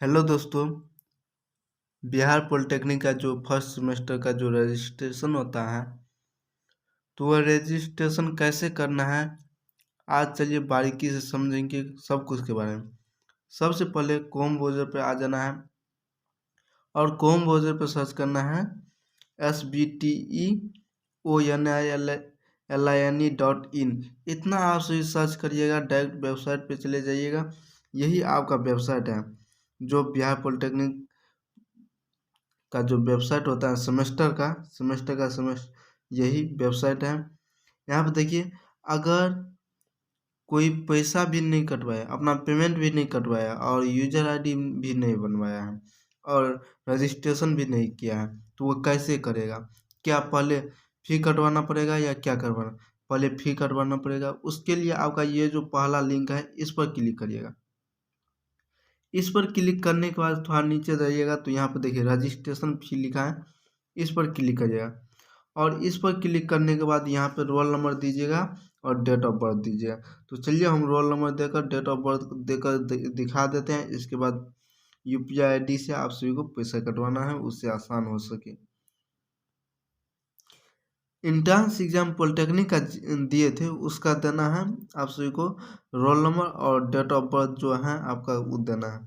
Hello दोस्तों। Bihar polytechnic का जो फर्स्ट सेमेस्टर का जो रजिस्ट्रेशन होता है, तो वह रजिस्ट्रेशन कैसे करना है, आज चलिए बारीकी से समझेंगे सब कुछ के बारे में। सबसे पहले क्रोम ब्राउज़र पे आ जाना है और क्रोम ब्राउज़र पे सर्च करना है SBTEONILINE.in। इतना आप सही सर्च करिएगा, डायरेक्ट वेबसाइट पे चले जाइएगा। यही आपका वेबसाइट है, जो बिहार पॉलिटेक्निक का जो वेबसाइट होता है सेमेस्टर यही वेबसाइट है। यहाँ पे देखिए, अगर कोई पैसा भी नहीं कटवाया, अपना पेमेंट भी नहीं कटवाया और यूजर आईडी भी नहीं बनवाया है और रजिस्ट्रेशन भी नहीं किया है, तो वो कैसे करेगा? क्या पहले फी कटवाना पड़ेगा या क्या करवाना? पहले फी कटवाना पड़ेगा। उसके लिए आपका ये जो पहला लिंक है, इस पर क्लिक करिएगा। इस पर क्लिक करने के बाद थोड़ा नीचे जाइएगा तो यहाँ पर देखिए रजिस्ट्रेशन फी लिखा है, इस पर क्लिक करिएगा। और इस पर क्लिक करने के बाद यहाँ पे रोल नंबर दीजिएगा और डेट ऑफ बर्थ दीजिएगा। तो चलिए हम रोल नंबर देकर डेट ऑफ बर्थ देकर दिखा देते हैं। इसके बाद यूपीआई आईडी से आप सभी को पैसा कटवाना है, उससे आसान हो सके। इंट्रांस एग्जाम पॉलिटेक्निक का दिए थे, उसका देना है आप सभी को रोल नंबर और डेट ऑफ बर्थ जो है आपका वो देना है।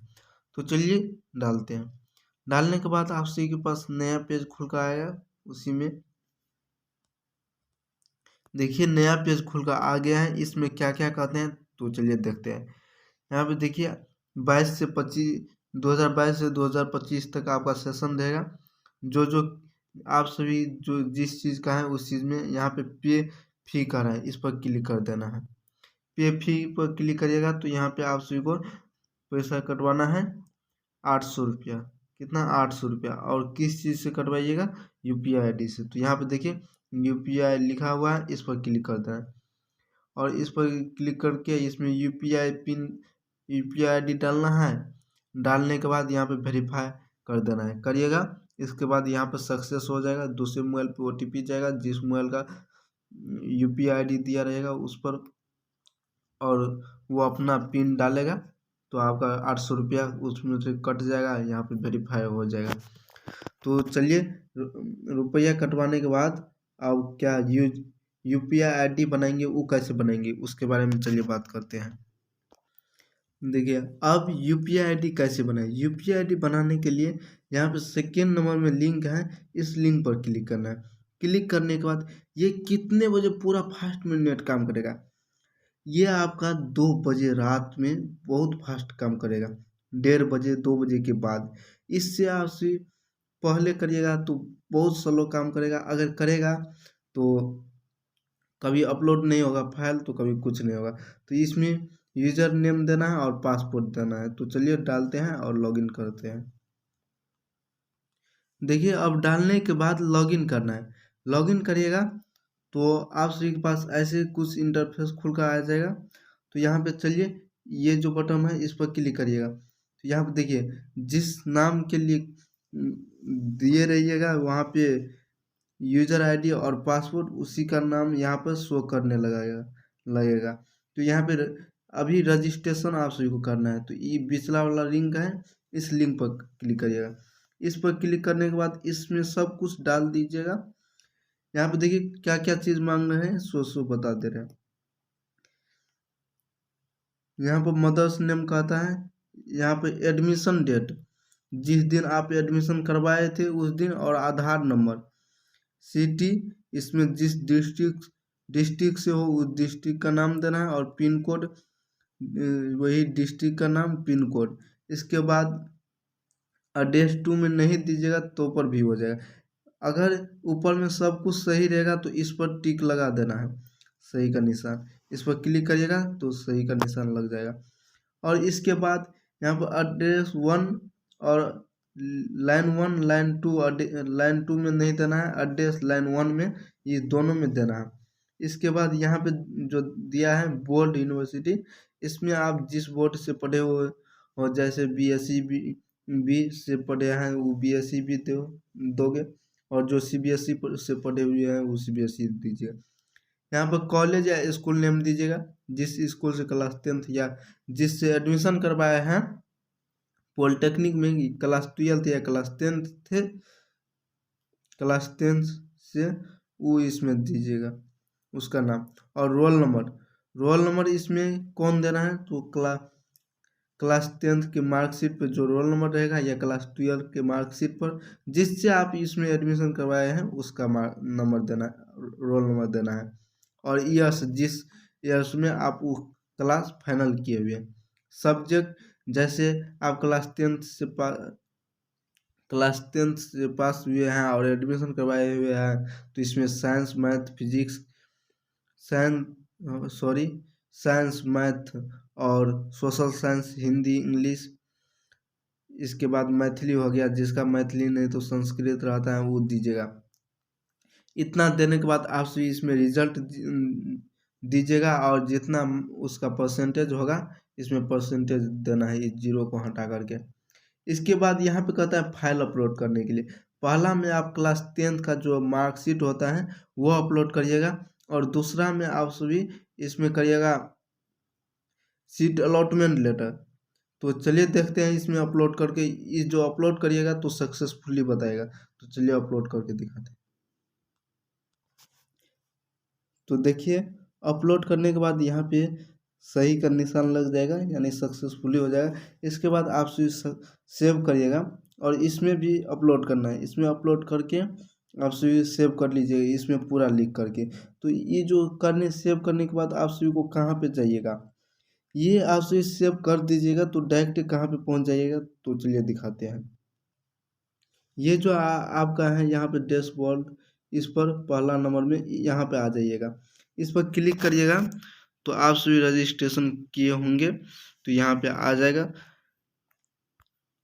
तो चलिए डालते हैं। डालने के बाद आप सभी के पास नया पेज खुल कर आएगा। उसी में देखिए नया पेज खुल कर आ गया है। इसमें क्या क्या कहते हैं तो चलिए देखते हैं। यहाँ पे देखिए 2022 से 2025 तक आपका सेशन रहेगा। जो जो आप सभी जो जिस चीज़ का है उस चीज़ में यहाँ पे पे फी का है, इस पर क्लिक कर देना है। पे फी पर क्लिक करिएगा तो यहाँ पे आप सभी को पैसा कटवाना है 800 रुपया। कितना? 800 रुपया। और किस चीज़ से कटवाइएगा? यूपीआई आईडी से। तो यहाँ पे देखिए यूपीआई लिखा हुआ है, इस पर क्लिक करना है और इस पर क्लिक करके इसमें यूपीआई पिन यूपीआई आईडी डालना है। डालने के बाद यहाँ पे वेरीफाई कर देना है, करिएगा। इसके बाद यहाँ पर सक्सेस हो जाएगा। दूसरे मोबाइल पे ओटीपी जाएगा, जिस मोबाइल का यूपीआई आईडी दिया रहेगा उस पर, और वो अपना पिन डालेगा तो आपका 800 रुपया उसमें से कट जाएगा। यहाँ पे वेरीफाई हो जाएगा। तो चलिए रुपया कटवाने के बाद अब क्या यूपीआई आईडी बनाएंगे, वो कैसे बनाएंगे उसके बारे में चलिए बात करते हैं। देखिए अब यूपीआई आईडी कैसे बनाए। यूपीआई आईडी बनाने के लिए यहाँ पे सेकेंड नंबर में लिंक है, इस लिंक पर क्लिक करना है। क्लिक करने के बाद ये कितने बजे पूरा फास्ट में नेट काम करेगा? ये आपका 2 बजे रात में बहुत फास्ट काम करेगा। 1:30 2 बजे के बाद। इससे आप पहले करिएगा तो बहुत स्लो काम करेगा। अगर करेगा तो कभी अपलोड नहीं होगा फाइल, तो कभी कुछ नहीं होगा। तो इसमें यूजर नेम देना है और पासवर्ड देना है। तो चलिए डालते हैं और लॉगिन करते हैं। देखिए अब डालने के बाद लॉगिन करना है। लॉगिन करिएगा तो आप सभी के पास ऐसे कुछ इंटरफेस खुल कर आ जाएगा। तो यहाँ पे चलिए ये जो बटन है इस पर क्लिक करिएगा। तो यहाँ पे देखिए जिस नाम के लिए दिए रहिएगा वहाँ पे यूजर आईडी और पासवर्ड उसी का नाम यहाँ पर शो करने लगेगा। तो यहाँ पे अभी रजिस्ट्रेशन आप सभी को करना है। तो ये पिछला वाला लिंक है, इस लिंक पर क्लिक करिएगा। इस पर क्लिक करने के बाद इसमें सब कुछ डाल दीजिएगा। यहाँ पे देखिए क्या क्या चीज़ मांग रहे हैं, सो बता दे रहे हैं। यहाँ पर मदर्स नेम कहता है। यहाँ पे एडमिशन डेट, जिस दिन आप एडमिशन करवाए थे उस दिन, और आधार नंबर। सिटी, इसमें जिस डिस्ट्रिक्ट से हो उस डिस्ट्रिक्ट का नाम देना है, और पिन कोड वही डिस्ट्रिक्ट का नाम, पिन कोड। इसके बाद एड्रेस 2 में नहीं दीजिएगा तो पर भी हो जाएगा। अगर ऊपर में सब कुछ सही रहेगा तो इस पर टिक लगा देना है, सही का निशान। इस पर क्लिक करिएगा तो सही का निशान लग जाएगा। और इसके बाद यहाँ पर एड्रेस 1 और लाइन 1 लाइन 2 में नहीं देना है, एड्रेस लाइन 1 में, ये दोनों में देना है। इसके बाद यहाँ पे जो दिया है बोर्ड यूनिवर्सिटी, इसमें आप जिस बोर्ड से पढ़े हुए हो, जैसे बीएससी बी से पढ़े हैं वो बीएससी भी दोगे, और जो सीबीएसई से पढ़े हुए हैं वो सीबीएसई दीजिएगा। यहाँ पर कॉलेज या स्कूल नेम दीजिएगा, जिस स्कूल से क्लास 10th या जिससे एडमिशन करवाए हैं पॉलिटेक्निक में क्लास 12 या क्लास 10 थे, क्लास 10 से वो इसमें दीजिएगा उसका नाम और रोल नंबर इसमें कौन देना है तो क्लास 10 के मार्कशीट पे जो रोल नंबर रहेगा या क्लास 12 के मार्कशीट पर जिससे आप इसमें एडमिशन करवाए हैं उसका नंबर देना, रोल नंबर देना है और ईयर्स जिस ईयर्स में आप वो क्लास फाइनल किए हुए हैं। सब्जेक्ट जैसे आप क्लास 10 से पास हुए हैं और एडमिशन करवाए हुए हैं तो इसमें science math physics science math और सोशल साइंस हिंदी इंग्लिश, इसके बाद मैथिली हो गया, जिसका मैथिली नहीं तो संस्कृत रहता है वो दीजिएगा। इतना देने के बाद आप सभी इसमें रिजल्ट दीजिएगा और जितना उसका परसेंटेज होगा इसमें परसेंटेज देना है, इस 0 को हटा करके। इसके बाद यहाँ पे कहता है फाइल अपलोड करने के लिए। पहला में आप क्लास 10 का जो मार्कशीट होता है वो अपलोड करिएगा और दूसरा में आप सभी इसमें करिएगा सीट अलॉटमेंट लेटर। तो चलिए देखते हैं इसमें अपलोड करके, इस जो अपलोड करिएगा तो सक्सेसफुली बताएगा। तो चलिए अपलोड करके दिखाते हैं। तो देखिए अपलोड करने के बाद यहाँ पे सही का निशान लग जाएगा यानी सक्सेसफुली हो जाएगा। इसके बाद आप सेव करिएगा और इसमें भी अपलोड करना है, इसमें अपलोड करके आप सभी सेव कर लीजिएगा इसमें पूरा लिख करके। तो ये जो सेव करने के बाद आप सभी को कहाँ पे जाइएगा, ये आप सभी सेव कर दीजिएगा तो डायरेक्ट कहाँ पे पहुँच जाइएगा। तो चलिए दिखाते हैं। ये जो आपका है यहाँ पे डैशबोर्ड, इस पर पहला नंबर में यहाँ पे आ जाइएगा, इस पर क्लिक करिएगा तो आप सभी रजिस्ट्रेशन किए होंगे तो यहाँ पे आ जाएगा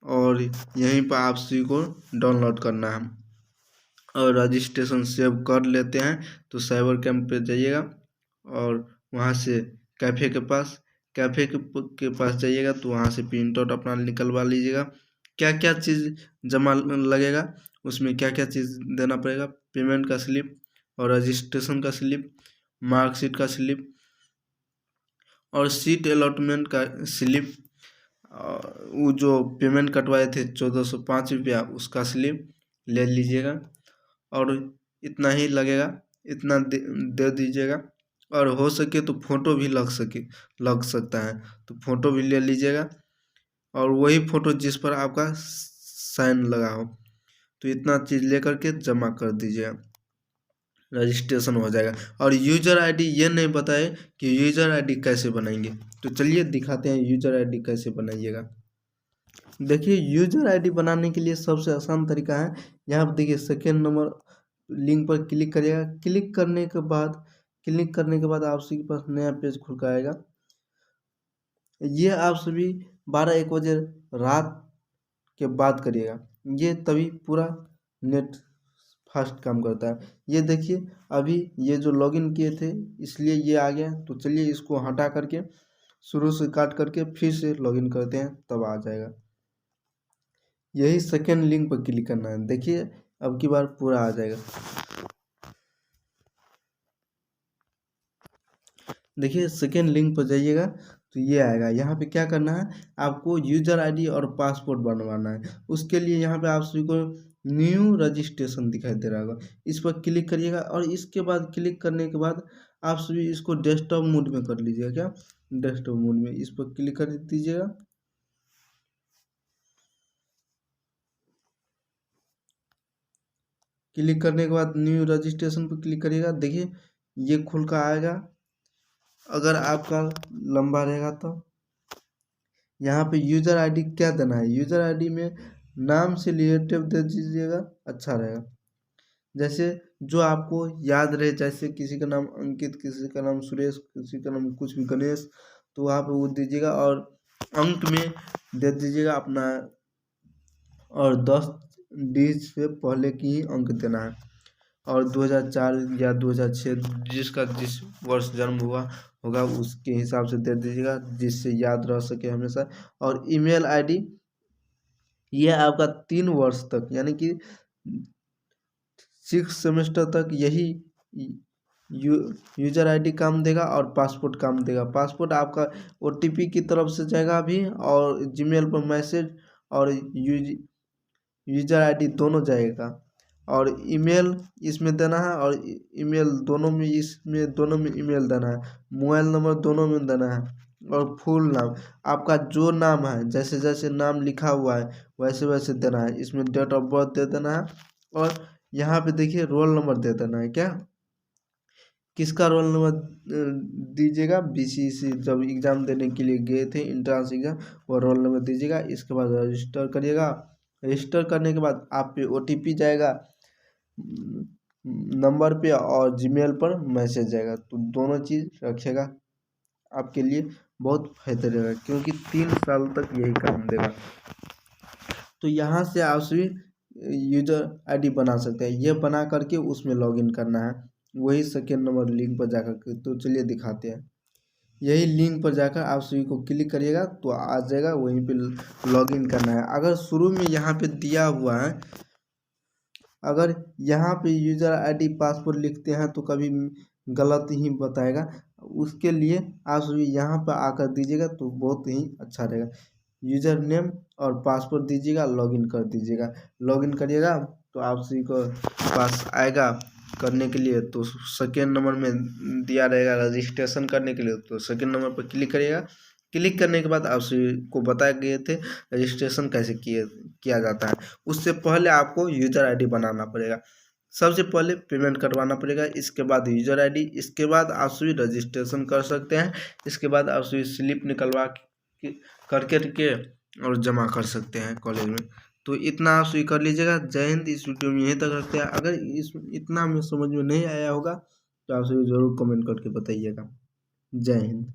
और यहीं पर आप सभी को डाउनलोड करना है और रजिस्ट्रेशन सेव कर लेते हैं। तो साइबर कैंप पे जाइएगा और वहाँ से कैफ़े के पास जाइएगा तो वहाँ से प्रिंट आउट अपना निकलवा लीजिएगा। क्या क्या चीज़ जमा लगेगा उसमें, क्या क्या चीज़ देना पड़ेगा, पेमेंट का स्लिप और रजिस्ट्रेशन का स्लिप, मार्कशीट का स्लिप और सीट अलॉटमेंट का स्लिप, वो जो पेमेंट कटवाए थे 1405 रुपया उसका स्लिप ले लीजिएगा और इतना ही लगेगा, इतना दे दीजिएगा। और हो सके तो फ़ोटो भी लग सकता है तो फ़ोटो भी ले लीजिएगा और वही फ़ोटो जिस पर आपका साइन लगा हो। तो इतना चीज़ लेकर के जमा कर दीजिएगा, रजिस्ट्रेशन हो जाएगा। और यूज़र आईडी ये नहीं बताए कि यूज़र आईडी कैसे बनाएंगे, तो चलिए दिखाते हैं यूज़र आईडी कैसे बनाइएगा। देखिए यूज़र आईडी बनाने के लिए सबसे आसान तरीका है, यहाँ पर देखिए सेकेंड नंबर लिंक पर क्लिक करिएगा। क्लिक करने के बाद आप सभी के पास नया पेज खुल कर आएगा। ये आप सभी 12-1 बजे रात के बाद करिएगा, ये तभी पूरा नेट फास्ट काम करता है। ये देखिए अभी ये जो लॉगिन किए थे इसलिए ये आ गया। तो चलिए इसको हटा करके शुरू से काट करके फिर से लॉगिन करते हैं तब आ जाएगा। यही सेकेंड लिंक पर क्लिक करना है, देखिए अब की बार पूरा आ जाएगा। देखिए सेकेंड लिंक पर जाइएगा तो ये आएगा। यहाँ पे क्या करना है, आपको यूज़र आईडी और पासपोर्ट बनवाना है। उसके लिए यहाँ पे आप सभी को न्यू रजिस्ट्रेशन दिखाई दे रहा होगा, इस पर क्लिक करिएगा और इसके बाद क्लिक करने के बाद आप सभी इसको डेस्कटॉप मोड में कर लीजिएगा। क्या डेस्कटॉप मोड में इस पर क्लिक कर दीजिएगा। क्लिक करने के बाद न्यू रजिस्ट्रेशन पर क्लिक करिएगा, देखिए ये खुल कर आएगा। अगर आपका लंबा रहेगा तो यहाँ पे यूज़र आईडी क्या देना है, यूज़र आईडी में नाम से रिलेटिव दे दीजिएगा, अच्छा रहेगा। जैसे जो आपको याद रहे, जैसे किसी का नाम अंकित, किसी का नाम सुरेश, किसी का नाम कुछ भी गणेश, तो वहाँ पे वो दीजिएगा और अंक में दे दीजिएगा अपना और 10 डिजिट से पहले की ही अंक देना है और 2004 या 2006 जिसका जिस वर्ष जन्म हुआ होगा उसके हिसाब से दे दीजिएगा जिससे याद रह सके हमेशा। और ईमेल आईडी ये आपका 3 वर्ष तक यानी कि 6 सेमेस्टर तक यही यूज़र आईडी काम देगा और पासपोर्ट काम देगा। पासपोर्ट आपका OTP की तरफ से जाएगा अभी और जीमेल पर मैसेज और यूजर आईडी दोनों जाएगा, और ईमेल इसमें देना है, और ईमेल दोनों में, इसमें दोनों में ईमेल देना है, मोबाइल नंबर दोनों में देना है, और फुल नाम आपका जो नाम है, जैसे जैसे नाम लिखा हुआ है वैसे वैसे देना है। इसमें डेट ऑफ बर्थ दे देना है, और यहाँ पे देखिए रोल नंबर दे देना है। क्या किसका रोल नंबर दीजिएगा? बीसीसी जब एग्ज़ाम देने के लिए गए थे इंट्रांस एग्ज़ाम, वो रोल नंबर दीजिएगा। इसके बाद रजिस्टर करिएगा। रजिस्टर करने के बाद आप पे ओटीपी जाएगा नंबर पे, और जीमेल पर मैसेज जाएगा। तो दोनों चीज़ रखिएगा, आपके लिए बहुत फायदा रहेगा, क्योंकि 3 साल तक यही काम देगा। तो यहाँ से आप सभी यूजर आईडी बना सकते हैं। ये बना करके उसमें लॉगिन करना है, वही सेकेंड नंबर लिंक पर जाकर के। तो चलिए दिखाते हैं। यही लिंक पर जाकर आप सभी को क्लिक करिएगा तो आ जाएगा, वहीं पे लॉगिन करना है। अगर शुरू में यहाँ पे दिया हुआ है, अगर यहाँ पे यूजर आईडी पासवर्ड लिखते हैं तो कभी गलत ही बताएगा। उसके लिए आप सभी यहाँ पर आकर दीजिएगा तो बहुत ही अच्छा रहेगा। यूजर नेम और पासवर्ड दीजिएगा, लॉगिन कर दीजिएगा। लॉगिन करिएगा तो आप सभी को पास आएगा करने के लिए। तो सेकेंड नंबर में दिया रहेगा रजिस्ट्रेशन करने के लिए, तो सेकेंड नंबर पर क्लिक करिएगा। क्लिक करने के बाद आप सभी को बताए गए थे रजिस्ट्रेशन कैसे किया जाता है। उससे पहले आपको यूजर आईडी बनाना पड़ेगा। सबसे पहले पेमेंट करवाना पड़ेगा, इसके बाद यूजर आईडी, इसके बाद आप सभी रजिस्ट्रेशन कर सकते हैं। इसके बाद आप सभी स्लिप निकलवा करके और जमा कर सकते हैं कॉलेज में। तो इतना आप सभी कर लीजिएगा। जय हिंद। इस वीडियो में यहीं तक रखते हैं। अगर इतना में समझ में नहीं आया होगा तो आप सभी ज़रूर कमेंट करके बताइएगा। जय हिंद।